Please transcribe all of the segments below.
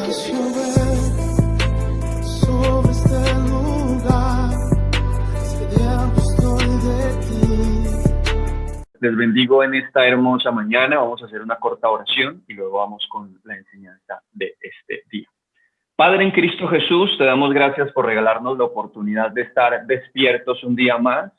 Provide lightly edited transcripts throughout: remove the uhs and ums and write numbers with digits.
que llover sobre este lugar, sediento estoy de ti. Les bendigo en esta hermosa mañana. Vamos a hacer una corta oración y luego vamos con la enseñanza de este día. Padre, en Cristo Jesús, te damos gracias por regalarnos la oportunidad de estar despiertos un día más.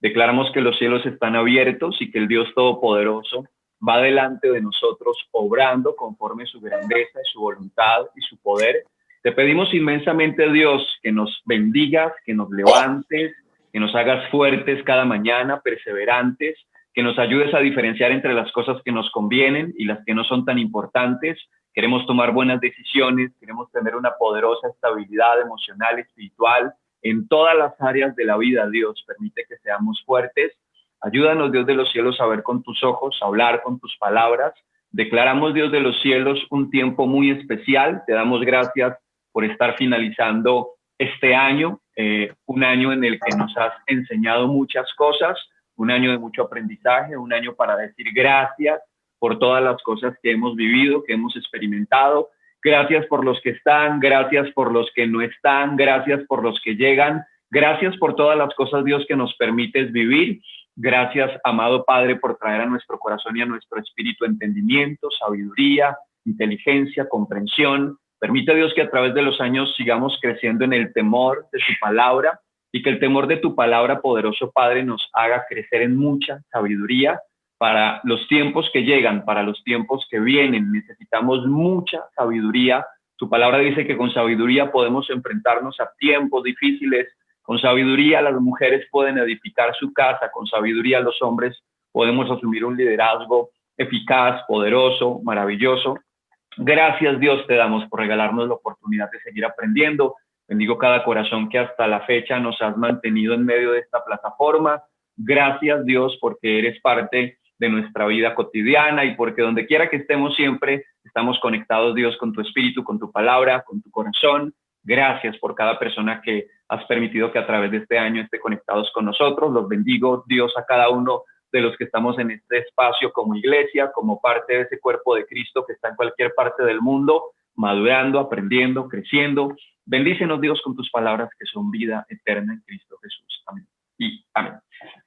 Declaramos que los cielos están abiertos y que el Dios Todopoderoso va delante de nosotros obrando conforme su grandeza y su voluntad y su poder. Te pedimos inmensamente, Dios, que nos bendigas, que nos levantes, que nos hagas fuertes cada mañana, perseverantes, que nos ayudes a diferenciar entre las cosas que nos convienen y las que no son tan importantes. Queremos tomar buenas decisiones, queremos tener una poderosa estabilidad emocional, espiritual, en todas las áreas de la vida. Dios, permite que seamos fuertes. Ayúdanos, Dios de los cielos, a ver con tus ojos, a hablar con tus palabras. Declaramos, Dios de los cielos, un tiempo muy especial. Te damos gracias por estar finalizando este año, un año en el que nos has enseñado muchas cosas, un año de mucho aprendizaje, un año para decir gracias por todas las cosas que hemos vivido, que hemos experimentado. Gracias por los que están, gracias por los que no están, gracias por los que llegan, gracias por todas las cosas, Dios, que nos permites vivir. Gracias, amado Padre, por traer a nuestro corazón y a nuestro espíritu entendimiento, sabiduría, inteligencia, comprensión. Permite, Dios, que a través de los años sigamos creciendo en el temor de tu palabra y que el temor de tu palabra, poderoso Padre, nos haga crecer en mucha sabiduría para los tiempos que llegan, para los tiempos que vienen. Necesitamos mucha sabiduría. Tu palabra dice que con sabiduría podemos enfrentarnos a tiempos difíciles. Con sabiduría las mujeres pueden edificar su casa. Con sabiduría los hombres podemos asumir un liderazgo eficaz, poderoso, maravilloso. Gracias, Dios, te damos por regalarnos la oportunidad de seguir aprendiendo. Bendigo cada corazón que hasta la fecha nos has mantenido en medio de esta plataforma. Gracias, Dios, porque eres parte de nuestra vida cotidiana y porque donde quiera que estemos siempre estamos conectados, Dios, con tu espíritu, con tu palabra, con tu corazón. Gracias por cada persona que has permitido que a través de este año esté conectados con nosotros. Los bendigo, Dios, a cada uno de los que estamos en este espacio como iglesia, como parte de ese cuerpo de Cristo que está en cualquier parte del mundo, madurando, aprendiendo, creciendo. Bendícenos, Dios, con tus palabras que son vida eterna en Cristo Jesús. Amén y amén.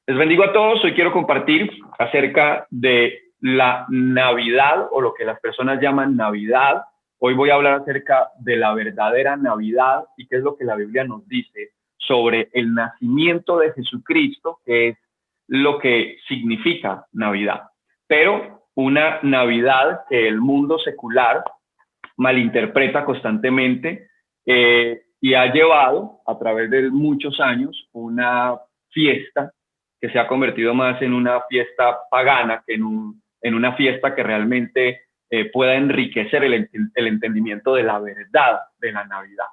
Les bendigo a todos. Hoy quiero compartir acerca de la Navidad, o lo que las personas llaman Navidad. Hoy voy a hablar acerca de la verdadera Navidad y qué es lo que la Biblia nos dice sobre el nacimiento de Jesucristo, que es lo que significa Navidad. Pero una Navidad que el mundo secular malinterpreta constantemente y ha llevado a través de muchos años una fiesta que se ha convertido más en una fiesta pagana que en una fiesta que realmente pueda enriquecer el entendimiento de la verdad de la Navidad.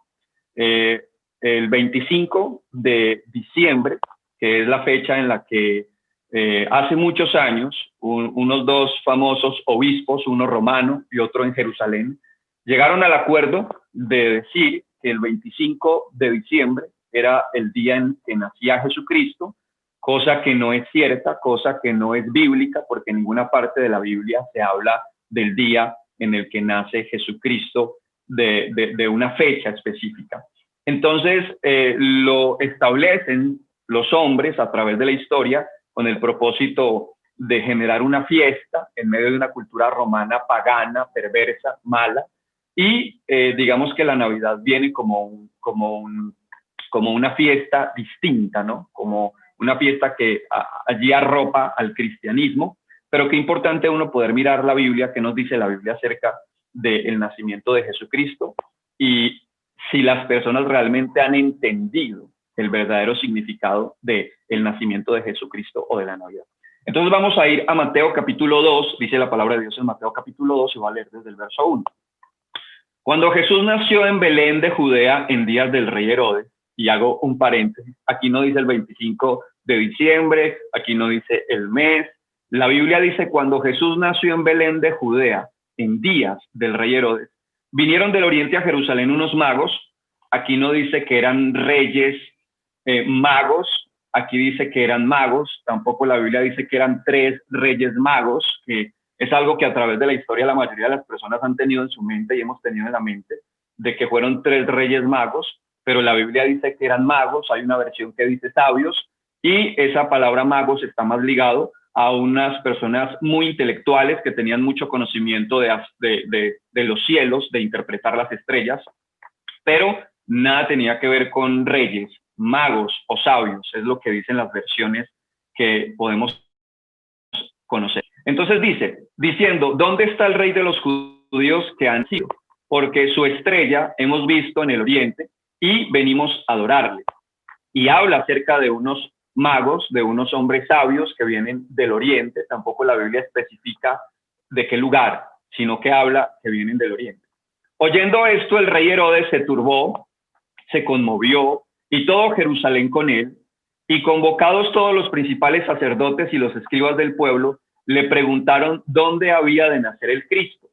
El 25 de diciembre, que es la fecha en la que hace muchos años unos dos famosos obispos, uno romano y otro en Jerusalén, llegaron al acuerdo de decir que el 25 de diciembre era el día en que nacía Jesucristo, cosa que no es cierta, cosa que no es bíblica, porque en ninguna parte de la Biblia se habla del día en el que nace Jesucristo, de una fecha específica. Entonces lo establecen los hombres a través de la historia con el propósito de generar una fiesta en medio de una cultura romana pagana, perversa, mala, y digamos que la Navidad viene como una fiesta distinta, ¿no? Como una fiesta que allí arropa al cristianismo. Pero qué importante uno poder mirar la Biblia, qué nos dice la Biblia acerca del nacimiento de Jesucristo y si las personas realmente han entendido el verdadero significado del nacimiento de Jesucristo o de la Navidad. Entonces vamos a ir a Mateo capítulo 2, dice la palabra de Dios en Mateo capítulo 2, y va a leer desde el verso 1. Cuando Jesús nació en Belén de Judea en días del rey Herodes, y hago un paréntesis, aquí no dice el 25 de diciembre, aquí no dice el mes, la Biblia dice cuando Jesús nació en Belén de Judea en días del rey Herodes, vinieron del oriente a Jerusalén unos magos, aquí no dice que eran reyes magos, aquí dice que eran magos, tampoco la Biblia dice que eran 3 reyes magos, que es algo que a través de la historia la mayoría de las personas han tenido en su mente y hemos tenido en la mente. de que fueron 3 reyes magos, pero la Biblia dice que eran magos, hay una versión que dice sabios, y esa palabra magos está más ligado a unas personas muy intelectuales que tenían mucho conocimiento de los cielos, de interpretar las estrellas, pero nada tenía que ver con reyes, magos o sabios, es lo que dicen las versiones que podemos conocer. Entonces diciendo, ¿dónde está el rey de los judíos que han sido? Porque su estrella hemos visto en el oriente y venimos a adorarle. Y habla acerca de unos magos, de unos hombres sabios que vienen del oriente, tampoco la Biblia especifica de qué lugar, sino que habla que vienen del oriente. Oyendo esto, el rey Herodes se turbó, se conmovió, y todo Jerusalén con él, y convocados todos los principales sacerdotes y los escribas del pueblo, le preguntaron dónde había de nacer el Cristo.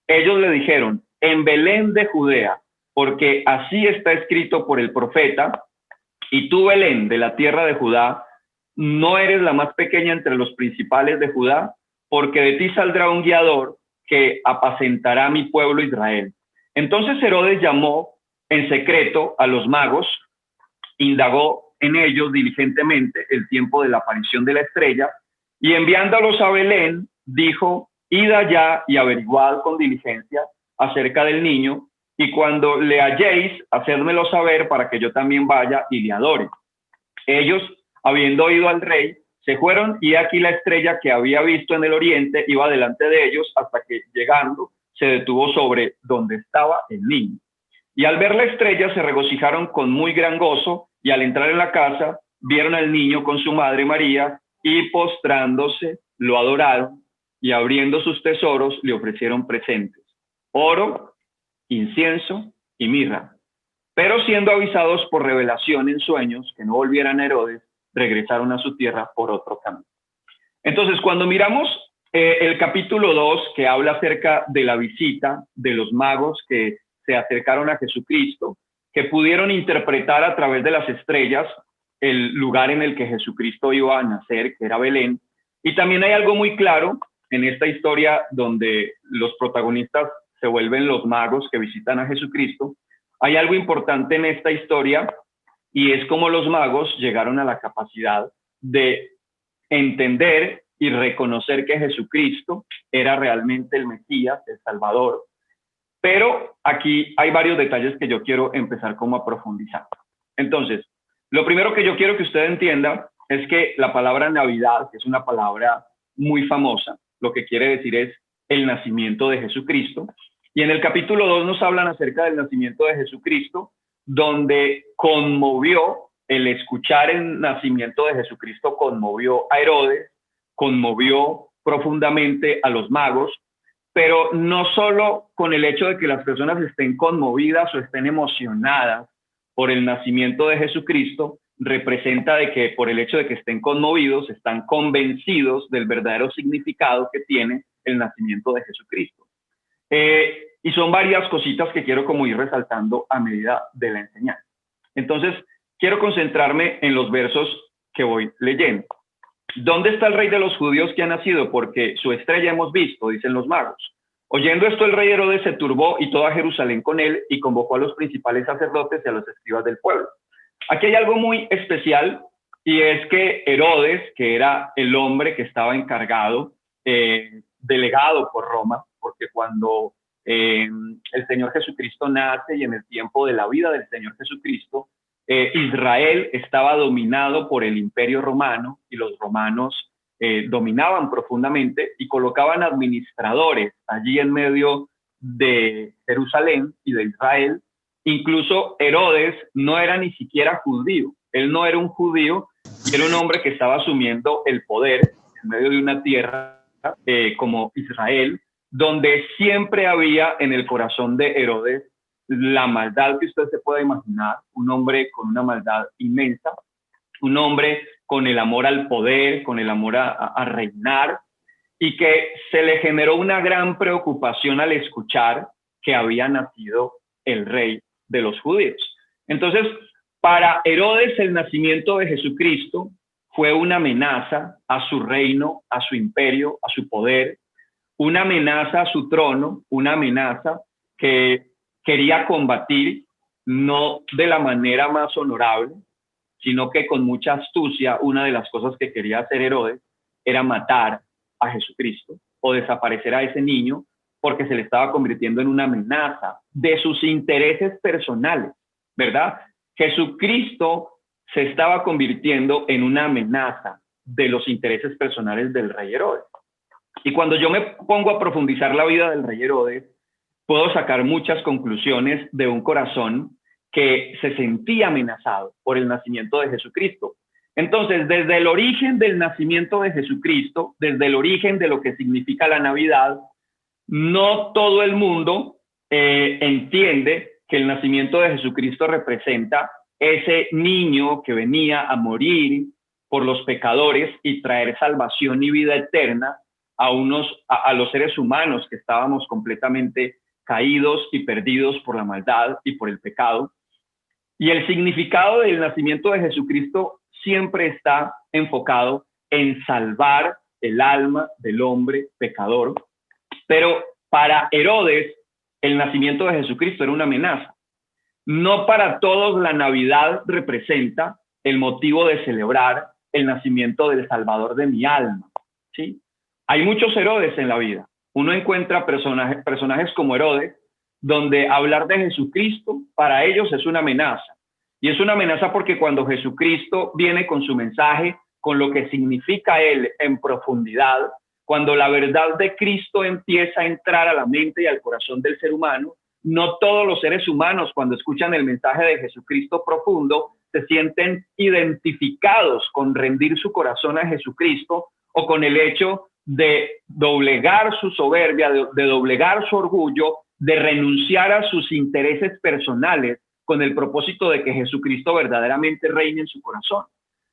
Ellos le dijeron, en Belén de Judea, porque así está escrito por el profeta, y tú, Belén, de la tierra de Judá, no eres la más pequeña entre los principales de Judá, porque de ti saldrá un guiador que apacentará a mi pueblo Israel. Entonces Herodes llamó en secreto a los magos, indagó en ellos diligentemente el tiempo de la aparición de la estrella, y enviándolos a Belén, dijo, id allá y averiguad con diligencia acerca del niño, y cuando le halléis, hacédmelo saber para que yo también vaya y le adore. Ellos, habiendo oído al rey, se fueron, y aquí la estrella que había visto en el oriente iba delante de ellos hasta que, llegando, se detuvo sobre donde estaba el niño. Y al ver la estrella se regocijaron con muy gran gozo, y al entrar en la casa vieron al niño con su madre María, y postrándose lo adoraron, y abriendo sus tesoros le ofrecieron presentes, oro, incienso y mirra. Pero siendo avisados por revelación en sueños que no volvieran a Herodes, regresaron a su tierra por otro camino. Entonces, cuando miramos el capítulo 2, que habla acerca de la visita de los magos que se acercaron a Jesucristo, que pudieron interpretar a través de las estrellas el lugar en el que Jesucristo iba a nacer, que era Belén. Y también hay algo muy claro en esta historia donde los protagonistas se vuelven los magos que visitan a Jesucristo. Hay algo importante en esta historia, y es cómo los magos llegaron a la capacidad de entender y reconocer que Jesucristo era realmente el Mesías, el Salvador. Pero aquí hay varios detalles que yo quiero empezar como a profundizar. Entonces, lo primero que yo quiero que usted entienda es que la palabra Navidad, que es una palabra muy famosa, lo que quiere decir es el nacimiento de Jesucristo. Y en el capítulo 2 nos hablan acerca del nacimiento de Jesucristo, donde conmovió, el escuchar el nacimiento de Jesucristo conmovió a Herodes, conmovió profundamente a los magos, pero no solo con el hecho de que las personas estén conmovidas o estén emocionadas por el nacimiento de Jesucristo, representa de que por el hecho de que estén conmovidos, están convencidos del verdadero significado que tiene el nacimiento de Jesucristo. Y son varias cositas que quiero como ir resaltando a medida de la enseñanza. Entonces, quiero concentrarme en los versos que voy leyendo. ¿Dónde está el rey de los judíos que ha nacido? Porque su estrella hemos visto, dicen los magos. Oyendo esto, el rey Herodes se turbó y toda Jerusalén con él, y convocó a los principales sacerdotes y a los escribas del pueblo. Aquí hay algo muy especial, y es que Herodes, que era el hombre que estaba encargado, delegado por Roma, porque cuando el Señor Jesucristo nace y en el tiempo de la vida del Señor Jesucristo, Israel estaba dominado por el Imperio Romano, y los romanos dominaban profundamente y colocaban administradores allí en medio de Jerusalén y de Israel. Incluso Herodes no era ni siquiera judío, él no era un judío, era un hombre que estaba asumiendo el poder en medio de una tierra como Israel, donde siempre había en el corazón de Herodes la maldad que usted se pueda imaginar, un hombre con una maldad inmensa, un hombre con el amor al poder, con el amor a reinar, y que se le generó una gran preocupación al escuchar que había nacido el rey de los judíos. Entonces, para Herodes el nacimiento de Jesucristo fue una amenaza a su reino, a su imperio, a su poder, una amenaza a su trono, una amenaza que quería combatir, no de la manera más honorable, sino que con mucha astucia, una de las cosas que quería hacer Herodes era matar a Jesucristo o desaparecer a ese niño, porque se le estaba convirtiendo en una amenaza de sus intereses personales, ¿verdad? Jesucristo se estaba convirtiendo en una amenaza de los intereses personales del rey Herodes. Y cuando yo me pongo a profundizar la vida del rey Herodes, puedo sacar muchas conclusiones de un corazón que se sentía amenazado por el nacimiento de Jesucristo. Entonces, desde el origen del nacimiento de Jesucristo, desde el origen de lo que significa la Navidad, no todo el mundo entiende que el nacimiento de Jesucristo representa ese niño que venía a morir por los pecadores y traer salvación y vida eterna a los seres humanos que estábamos completamente caídos y perdidos por la maldad y por el pecado. Y el significado del nacimiento de Jesucristo siempre está enfocado en salvar el alma del hombre pecador. Pero para Herodes, el nacimiento de Jesucristo era una amenaza. No para todos la Navidad representa el motivo de celebrar el nacimiento del Salvador de mi alma, ¿sí? Hay muchos Herodes en la vida. Uno encuentra personajes como Herodes, donde hablar de Jesucristo para ellos es una amenaza. Y es una amenaza porque cuando Jesucristo viene con su mensaje, con lo que significa Él en profundidad, cuando la verdad de Cristo empieza a entrar a la mente y al corazón del ser humano, no todos los seres humanos, cuando escuchan el mensaje de Jesucristo profundo, se sienten identificados con rendir su corazón a Jesucristo o con el hecho de doblegar su soberbia, de doblegar su orgullo, de renunciar a sus intereses personales con el propósito de que Jesucristo verdaderamente reine en su corazón.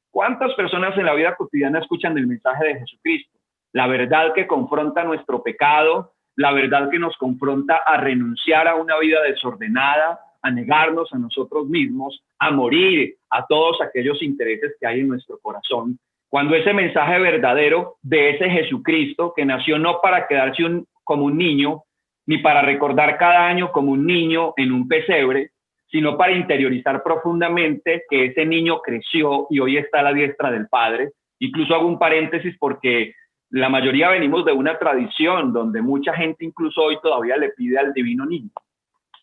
¿Cuántas personas en la vida cotidiana escuchan el mensaje de Jesucristo? La verdad que confronta nuestro pecado, la verdad que nos confronta a renunciar a una vida desordenada, a negarnos a nosotros mismos, a morir a todos aquellos intereses que hay en nuestro corazón. Cuando ese mensaje verdadero de ese Jesucristo que nació no para quedarse como un niño, ni para recordar cada año como un niño en un pesebre, sino para interiorizar profundamente que ese niño creció y hoy está a la diestra del Padre. Incluso hago un paréntesis porque la mayoría venimos de una tradición donde mucha gente incluso hoy todavía le pide al divino niño.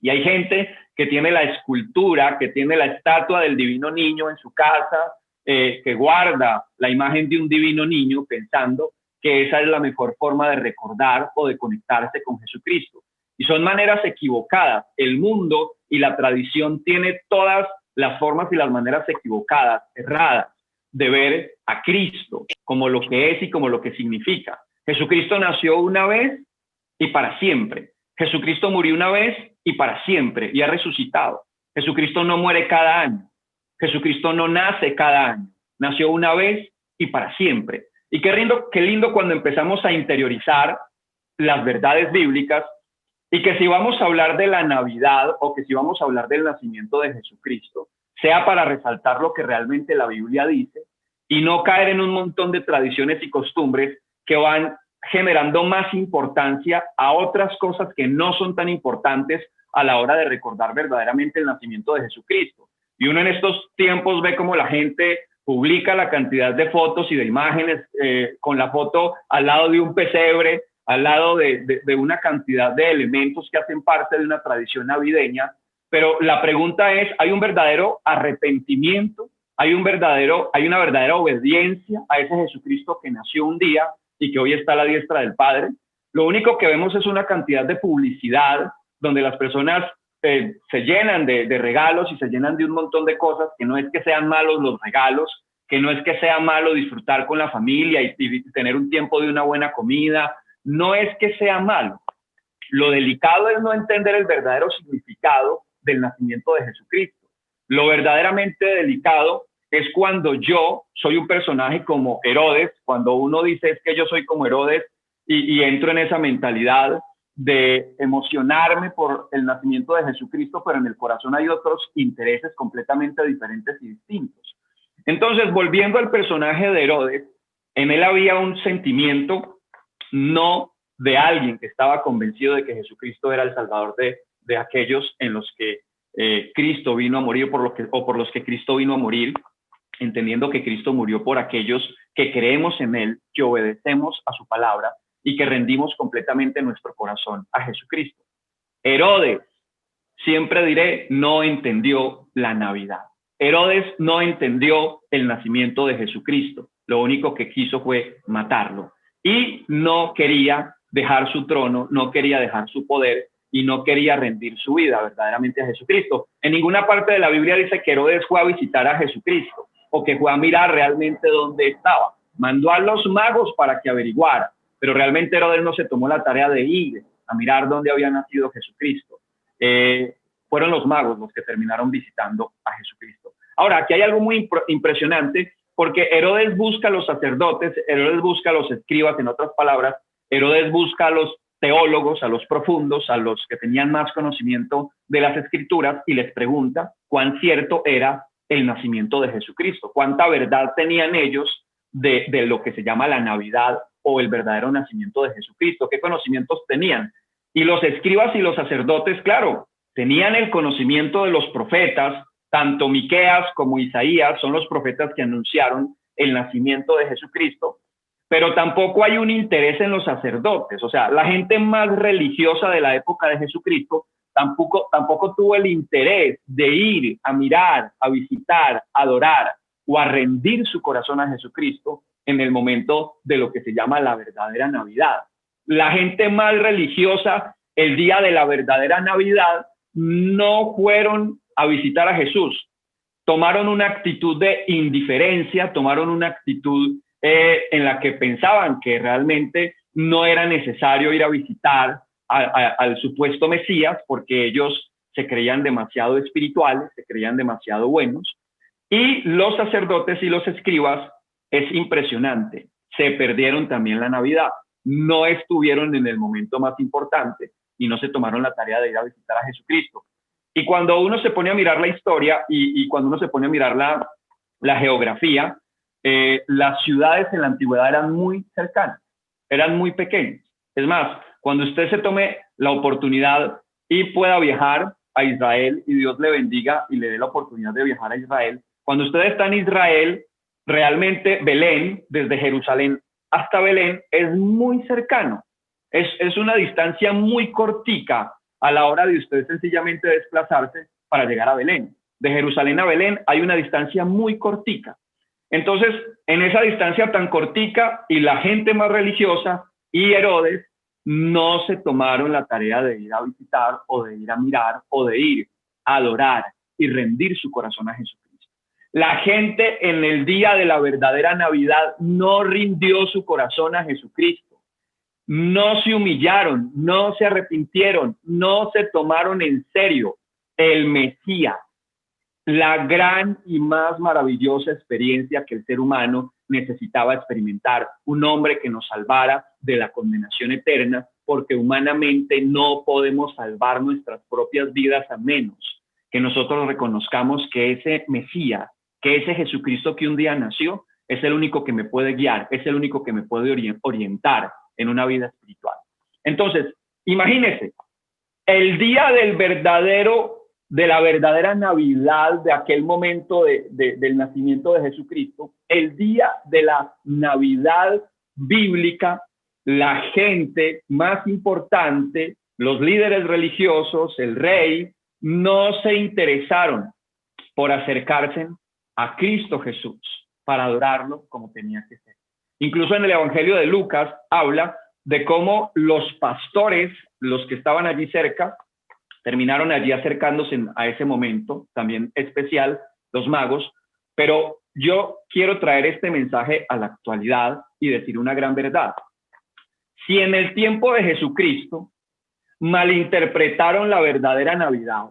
Y hay gente que tiene la escultura, que tiene la estatua del divino niño en su casa, que guarda la imagen de un divino niño pensando que esa es la mejor forma de recordar o de conectarse con Jesucristo. Y son maneras equivocadas. El mundo y la tradición tiene todas las formas y las maneras equivocadas, erradas, de ver a Cristo como lo que es y como lo que significa. Jesucristo nació una vez y para siempre. Jesucristo murió una vez y para siempre y ha resucitado. Jesucristo no muere cada año. Jesucristo no nace cada año. Nació una vez y para siempre. Y qué lindo cuando empezamos a interiorizar las verdades bíblicas y que si vamos a hablar de la Navidad o que si vamos a hablar del nacimiento de Jesucristo, sea para resaltar lo que realmente la Biblia dice y no caer en un montón de tradiciones y costumbres que van generando más importancia a otras cosas que no son tan importantes a la hora de recordar verdaderamente el nacimiento de Jesucristo. Y uno en estos tiempos ve cómo la gente publica la cantidad de fotos y de imágenes con la foto al lado de un pesebre, al lado de una cantidad de elementos que hacen parte de una tradición navideña. Pero la pregunta es, ¿hay un verdadero arrepentimiento? ¿Hay una verdadera obediencia a ese Jesucristo que nació un día y que hoy está a la diestra del Padre? Lo único que vemos es una cantidad de publicidad donde las personas se llenan de regalos y se llenan de un montón de cosas, que no es que sean malos los regalos, que no es que sea malo disfrutar con la familia y tener un tiempo de una buena comida, no es que sea malo. Lo delicado es no entender el verdadero significado del nacimiento de Jesucristo. Lo verdaderamente delicado es cuando yo soy un personaje como Herodes, cuando uno dice es que yo soy como Herodes y entro en esa mentalidad de emocionarme por el nacimiento de Jesucristo, pero en el corazón hay otros intereses completamente diferentes y distintos. Entonces, volviendo al personaje de Herodes, en él había un sentimiento no de alguien que estaba convencido de que Jesucristo era el Salvador de aquellos en los que Cristo vino a morir, por los que Cristo vino a morir, entendiendo que Cristo murió por aquellos que creemos en Él, que obedecemos a su palabra y que rendimos completamente nuestro corazón a Jesucristo. Herodes, siempre diré, no entendió la Navidad. Herodes no entendió el nacimiento de Jesucristo. Lo único que quiso fue matarlo. Y no quería dejar su trono, no quería dejar su poder y no quería rendir su vida verdaderamente a Jesucristo. En ninguna parte de la Biblia dice que Herodes fue a visitar a Jesucristo o que fue a mirar realmente dónde estaba. Mandó a los magos para que averiguaran, pero realmente Herodes no se tomó la tarea de ir a mirar dónde había nacido Jesucristo. Fueron los magos los que terminaron visitando a Jesucristo. Ahora, aquí hay algo muy impresionante, porque Herodes busca a los sacerdotes, Herodes busca a los escribas, en otras palabras, Herodes busca a los teólogos, a los profundos, a los que tenían más conocimiento de las escrituras, y les pregunta cuán cierto era el nacimiento de Jesucristo, cuánta verdad tenían ellos de lo que se llama la Navidad o el verdadero nacimiento de Jesucristo, qué conocimientos tenían. Y los escribas y los sacerdotes, claro, tenían el conocimiento de los profetas, tanto Miqueas como Isaías son los profetas que anunciaron el nacimiento de Jesucristo, pero tampoco hay un interés en los sacerdotes. O sea, la gente más religiosa de la época de Jesucristo tampoco tuvo el interés de ir a mirar, a visitar, a adorar o a rendir su corazón a Jesucristo en el momento de lo que se llama la verdadera Navidad. La gente más religiosa, el día de la verdadera Navidad, no fueron a visitar a Jesús. Tomaron una actitud de indiferencia, tomaron una actitud en la que pensaban que realmente no era necesario ir a visitar al supuesto Mesías, porque ellos se creían demasiado espirituales, se creían demasiado buenos. Y los sacerdotes y los escribas, es impresionante, se perdieron también la Navidad. No estuvieron en el momento más importante y no se tomaron la tarea de ir a visitar a Jesucristo. Y cuando uno se pone a mirar la historia y cuando uno se pone a mirar la geografía, las ciudades en la antigüedad eran muy cercanas, eran muy pequeñas. Es más, cuando usted se tome la oportunidad y pueda viajar a Israel, y Dios le bendiga y le dé la oportunidad de viajar a Israel, cuando usted está en Israel, realmente Belén, desde Jerusalén hasta Belén, es muy cercano. Es una distancia muy cortica a la hora de usted sencillamente desplazarse para llegar a Belén. De Jerusalén a Belén hay una distancia muy cortica. Entonces, en esa distancia tan cortica, y la gente más religiosa y Herodes no se tomaron la tarea de ir a visitar o de ir a mirar o de ir a adorar y rendir su corazón a Jesucristo. La gente en el día de la verdadera Navidad no rindió su corazón a Jesucristo. No se humillaron, no se arrepintieron, no se tomaron en serio el Mesías, la gran y más maravillosa experiencia que el ser humano necesitaba experimentar, un hombre que nos salvara de la condenación eterna, porque humanamente no podemos salvar nuestras propias vidas a menos que nosotros reconozcamos que ese Mesías, que ese Jesucristo que un día nació, es el único que me puede guiar, es el único que me puede orientar en una vida espiritual. Entonces, imagínese, el día de la verdadera Navidad, de aquel momento del nacimiento de Jesucristo, el día de la Navidad bíblica, la gente más importante, los líderes religiosos, el rey, no se interesaron por acercarse a Cristo Jesús para adorarlo como tenía que ser. Incluso en el Evangelio de Lucas habla de cómo los pastores, los que estaban allí cerca, terminaron allí acercándose a ese momento también especial, los magos. Pero yo quiero traer este mensaje a la actualidad y decir una gran verdad. Si en el tiempo de Jesucristo malinterpretaron la verdadera Navidad,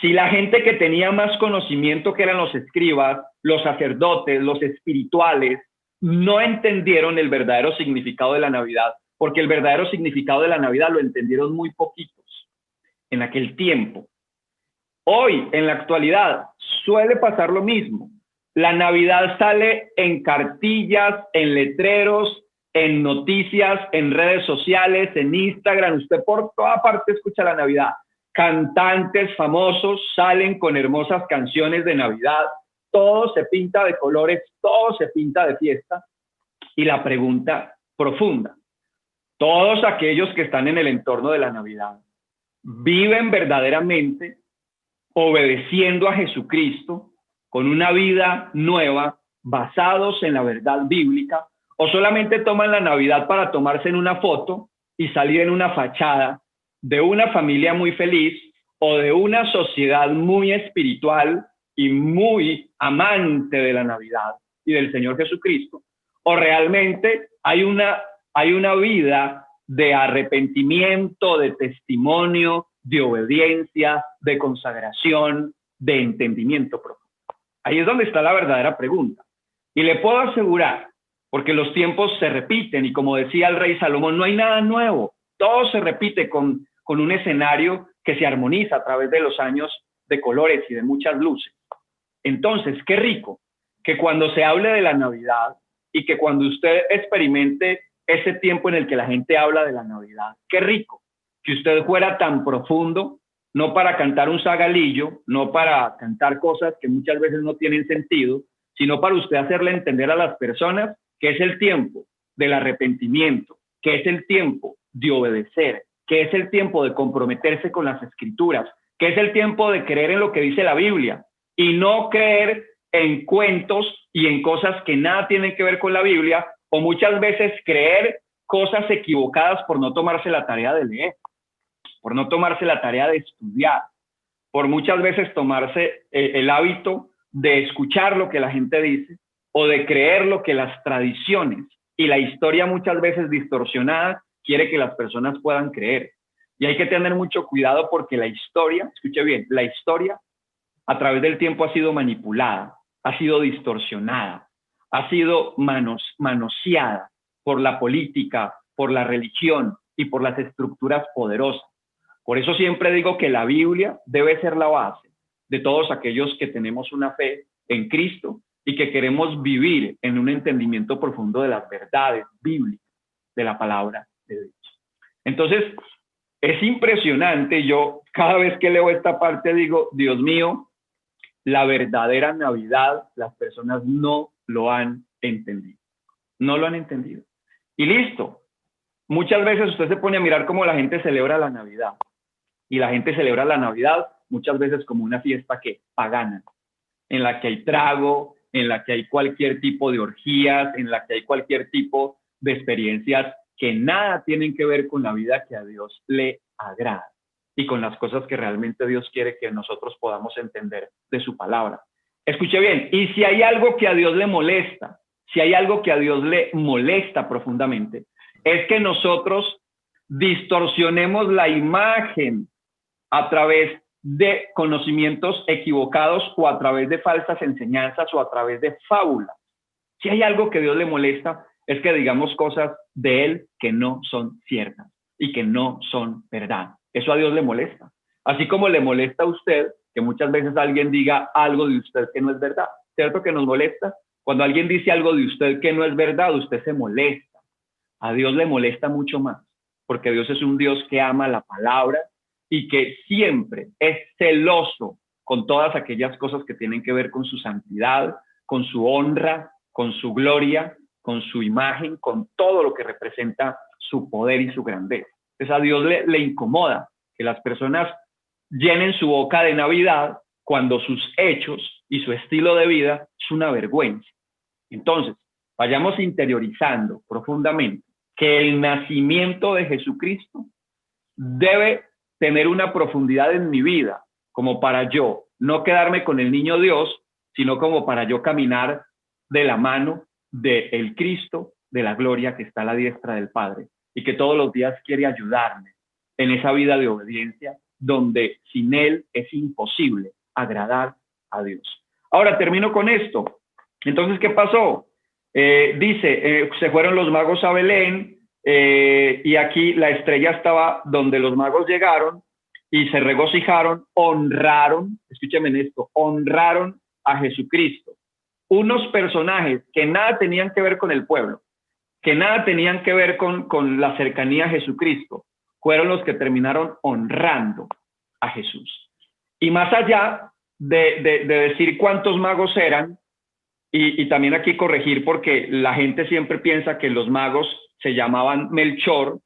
si la gente que tenía más conocimiento, que eran los escribas, los sacerdotes, los espirituales, no entendieron el verdadero significado de la Navidad, porque el verdadero significado de la Navidad lo entendieron muy poquitos en aquel tiempo. Hoy, en la actualidad, suele pasar lo mismo. La Navidad sale en cartillas, en letreros, en noticias, en redes sociales, en Instagram. Usted por toda parte escucha la Navidad. cantantes famosos salen con hermosas canciones de Navidad, todo se pinta de colores, todo se pinta de fiesta. Y la pregunta profunda, todos aquellos que están en el entorno de la Navidad, ¿viven verdaderamente obedeciendo a Jesucristo con una vida nueva, basados en la verdad bíblica, o solamente toman la Navidad para tomarse en una foto y salir en una fachada de una familia muy feliz o de una sociedad muy espiritual y muy amante de la Navidad y del Señor Jesucristo? ¿O realmente hay una vida de arrepentimiento, de testimonio, de obediencia, de consagración, de entendimiento profundo? Ahí es donde está la verdadera pregunta. Y le puedo asegurar, porque los tiempos se repiten y como decía el rey Salomón, no hay nada nuevo. Todo se repite con un escenario que se armoniza a través de los años de colores y de muchas luces. Entonces, qué rico que cuando se hable de la Navidad y que cuando usted experimente ese tiempo en el que la gente habla de la Navidad, qué rico que usted fuera tan profundo, no para cantar un zagalillo, no para cantar cosas que muchas veces no tienen sentido, sino para usted hacerle entender a las personas que es el tiempo del arrepentimiento, que es el tiempo de obedecer, que es el tiempo de comprometerse con las Escrituras, que es el tiempo de creer en lo que dice la Biblia y no creer en cuentos y en cosas que nada tienen que ver con la Biblia, o muchas veces creer cosas equivocadas por no tomarse la tarea de leer, por no tomarse la tarea de estudiar, por muchas veces tomarse el hábito de escuchar lo que la gente dice o de creer lo que las tradiciones y la historia muchas veces distorsionada quiere que las personas puedan creer. Y hay que tener mucho cuidado porque la historia, escuche bien, la historia a través del tiempo ha sido manipulada, ha sido distorsionada, ha sido manoseada por la política, por la religión y por las estructuras poderosas. Por eso siempre digo que la Biblia debe ser la base de todos aquellos que tenemos una fe en Cristo y que queremos vivir en un entendimiento profundo de las verdades bíblicas de la palabra de Dios. Entonces, es impresionante. Yo cada vez que leo esta parte digo, Dios mío, la verdadera Navidad, las personas no lo han entendido. No lo han entendido. Y listo. Muchas veces usted se pone a mirar cómo la gente celebra la Navidad. Y la gente celebra la Navidad muchas veces como una fiesta que pagana, en la que hay trago, en la que hay cualquier tipo de orgías, en la que hay cualquier tipo de experiencias que nada tienen que ver con la vida que a Dios le agrada y con las cosas que realmente Dios quiere que nosotros podamos entender de su palabra. Escuche bien, y si hay algo que a Dios le molesta, si hay algo que a Dios le molesta profundamente, es que nosotros distorsionemos la imagen a través de conocimientos equivocados o a través de falsas enseñanzas o a través de fábulas. Si hay algo que a Dios le molesta, es que digamos cosas de Él que no son ciertas y que no son verdad. Eso a Dios le molesta. Así como le molesta a usted que muchas veces alguien diga algo de usted que no es verdad. ¿Cierto que nos molesta? Cuando alguien dice algo de usted que no es verdad, usted se molesta. A Dios le molesta mucho más, porque Dios es un Dios que ama la palabra y que siempre es celoso con todas aquellas cosas que tienen que ver con su santidad, con su honra, con su gloria, con su imagen, con todo lo que representa su poder y su grandeza. Entonces a Dios le incomoda que las personas llenen su boca de Navidad cuando sus hechos y su estilo de vida es una vergüenza. Entonces, vayamos interiorizando profundamente que el nacimiento de Jesucristo debe tener una profundidad en mi vida, como para yo no quedarme con el niño Dios, sino como para yo caminar de la mano del Cristo de la gloria que está a la diestra del Padre y que todos los días quiere ayudarme en esa vida de obediencia donde sin Él es imposible agradar a Dios. Ahora termino con esto. Entonces, ¿qué pasó? Se fueron los magos a Belén y aquí la estrella estaba donde los magos llegaron y se regocijaron, honraron, escúcheme en esto, honraron a Jesucristo. Unos personajes que nada tenían que ver con el pueblo, que nada tenían que ver con la cercanía a Jesucristo, fueron los que terminaron honrando a Jesús. Y más allá de decir cuántos magos eran, y también aquí corregir porque la gente siempre piensa que los magos se llamaban Melchor,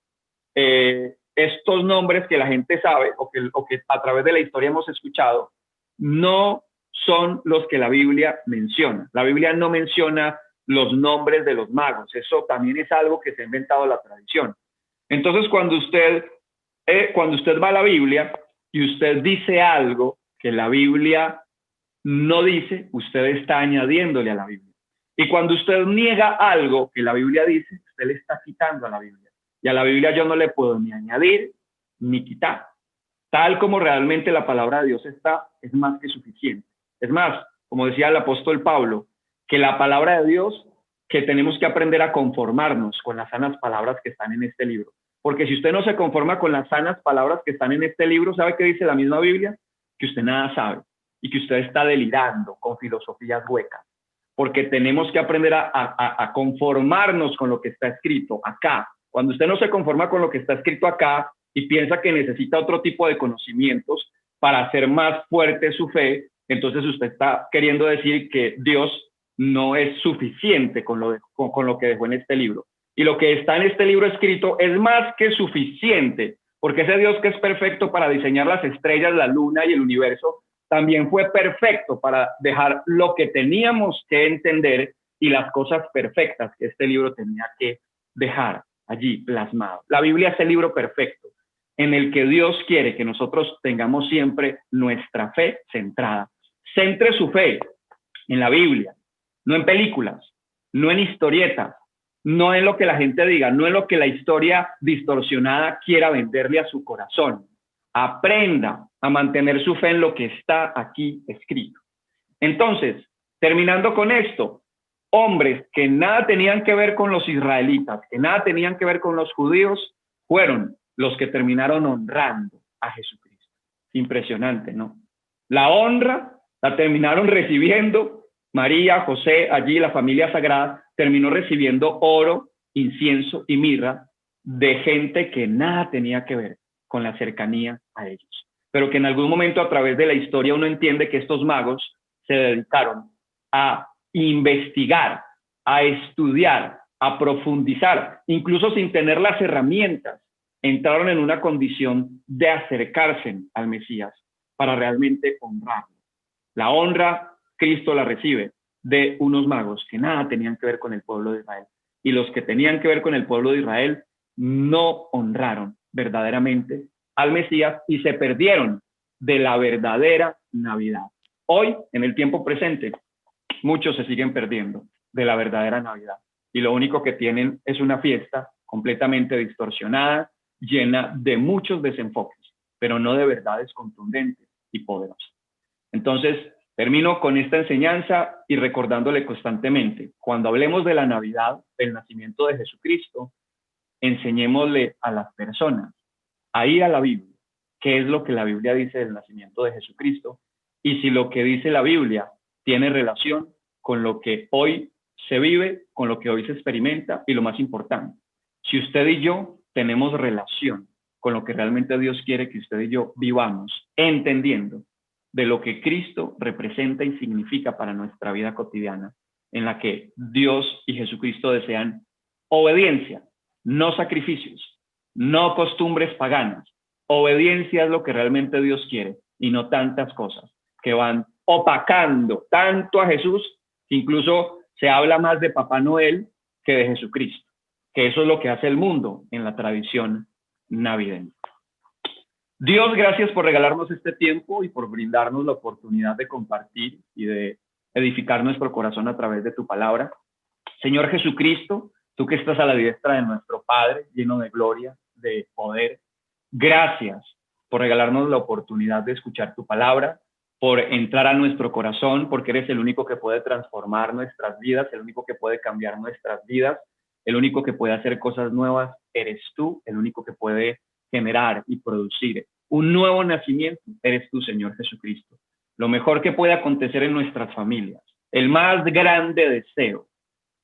estos nombres que la gente sabe o que a través de la historia hemos escuchado, no son los que la Biblia menciona. La Biblia no menciona los nombres de los magos. Eso también es algo que se ha inventado la tradición. Entonces, cuando usted va a la Biblia y usted dice algo que la Biblia no dice, usted está añadiéndole a la Biblia. Y cuando usted niega algo que la Biblia dice, usted le está quitando a la Biblia. Y a la Biblia yo no le puedo ni añadir ni quitar. Tal como realmente la palabra de Dios está, es más que suficiente. Es más, como decía el apóstol Pablo, que la palabra de Dios, que tenemos que aprender a conformarnos con las sanas palabras que están en este libro. Porque si usted no se conforma con las sanas palabras que están en este libro, ¿sabe qué dice la misma Biblia? Que usted nada sabe y que usted está delirando con filosofías huecas. Porque tenemos que aprender a conformarnos con lo que está escrito acá. Cuando usted no se conforma con lo que está escrito acá y piensa que necesita otro tipo de conocimientos para hacer más fuerte su fe, entonces usted está queriendo decir que Dios no es suficiente con lo que dejó en este libro. Y lo que está en este libro escrito es más que suficiente, porque ese Dios que es perfecto para diseñar las estrellas, la luna y el universo, también fue perfecto para dejar lo que teníamos que entender y las cosas perfectas que este libro tenía que dejar allí plasmado. La Biblia es el libro perfecto en el que Dios quiere que nosotros tengamos siempre nuestra fe centrada. Centre su fe en la Biblia, no en películas, no en historietas, no en lo que la gente diga, no en lo que la historia distorsionada quiera venderle a su corazón. Aprenda a mantener su fe en lo que está aquí escrito. Entonces, terminando con esto, hombres que nada tenían que ver con los israelitas, que nada tenían que ver con los judíos, fueron los que terminaron honrando a Jesucristo. Impresionante, ¿no? La honra la terminaron recibiendo María, José, allí la familia sagrada terminó recibiendo oro, incienso y mirra de gente que nada tenía que ver con la cercanía a ellos. Pero que en algún momento a través de la historia uno entiende que estos magos se dedicaron a investigar, a estudiar, a profundizar, incluso sin tener las herramientas, entraron en una condición de acercarse al Mesías para realmente honrarlo. La honra Cristo la recibe de unos magos que nada tenían que ver con el pueblo de Israel. Y los que tenían que ver con el pueblo de Israel no honraron verdaderamente al Mesías y se perdieron de la verdadera Navidad. Hoy, en el tiempo presente, muchos se siguen perdiendo de la verdadera Navidad. Y lo único que tienen es una fiesta completamente distorsionada, llena de muchos desenfoques, pero no de verdades contundentes y poderosas. Entonces, termino con esta enseñanza y recordándole constantemente, cuando hablemos de la Navidad, del nacimiento de Jesucristo, enseñémosle a las personas a ir a la Biblia, qué es lo que la Biblia dice del nacimiento de Jesucristo, y si lo que dice la Biblia tiene relación con lo que hoy se vive, con lo que hoy se experimenta, y lo más importante, si usted y yo tenemos relación con lo que realmente Dios quiere que usted y yo vivamos, entendiendo de lo que Cristo representa y significa para nuestra vida cotidiana, en la que Dios y Jesucristo desean obediencia, no sacrificios, no costumbres paganas. Obediencia es lo que realmente Dios quiere y no tantas cosas que van opacando tanto a Jesús, que incluso se habla más de Papá Noel que de Jesucristo, que eso es lo que hace el mundo en la tradición navideña. Dios, gracias por regalarnos este tiempo y por brindarnos la oportunidad de compartir y de edificar nuestro corazón a través de tu palabra. Señor Jesucristo, tú que estás a la diestra de nuestro Padre, lleno de gloria, de poder, gracias por regalarnos la oportunidad de escuchar tu palabra, por entrar a nuestro corazón, porque eres el único que puede transformar nuestras vidas, el único que puede cambiar nuestras vidas, el único que puede hacer cosas nuevas eres tú, el único que puede generar y producir un nuevo nacimiento eres tú, Señor Jesucristo. Lo mejor que puede acontecer en nuestras familias, el más grande deseo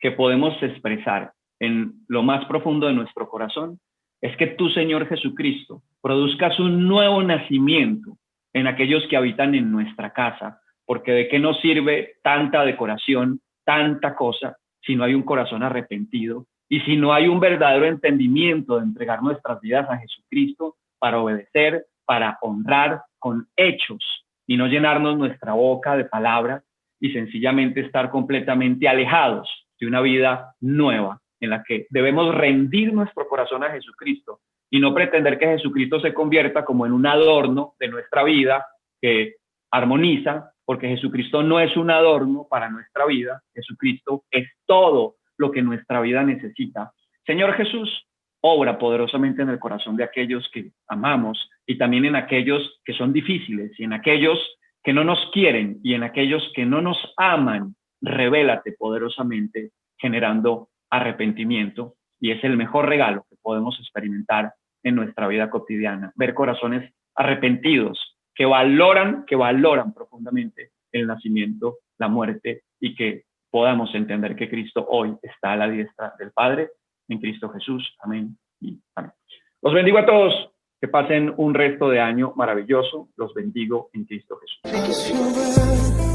que podemos expresar en lo más profundo de nuestro corazón, es que tú, Señor Jesucristo, produzcas un nuevo nacimiento en aquellos que habitan en nuestra casa, porque de qué nos sirve tanta decoración, tanta cosa, si no hay un corazón arrepentido y si no hay un verdadero entendimiento de entregar nuestras vidas a Jesucristo para obedecer, para honrar con hechos y no llenarnos nuestra boca de palabras y sencillamente estar completamente alejados de una vida nueva en la que debemos rendir nuestro corazón a Jesucristo y no pretender que Jesucristo se convierta como en un adorno de nuestra vida que armoniza, porque Jesucristo no es un adorno para nuestra vida, Jesucristo es todo lo que nuestra vida necesita. Señor Jesús, obra poderosamente en el corazón de aquellos que amamos y también en aquellos que son difíciles y en aquellos que no nos quieren y en aquellos que no nos aman. Revélate poderosamente generando arrepentimiento y es el mejor regalo que podemos experimentar en nuestra vida cotidiana, ver corazones arrepentidos que valoran profundamente el nacimiento, la muerte y que podamos entender que Cristo hoy está a la diestra del Padre en Cristo Jesús. Amén y amén. Los bendigo a todos. Que pasen un resto de año maravilloso. Los bendigo en Cristo Jesús. Llover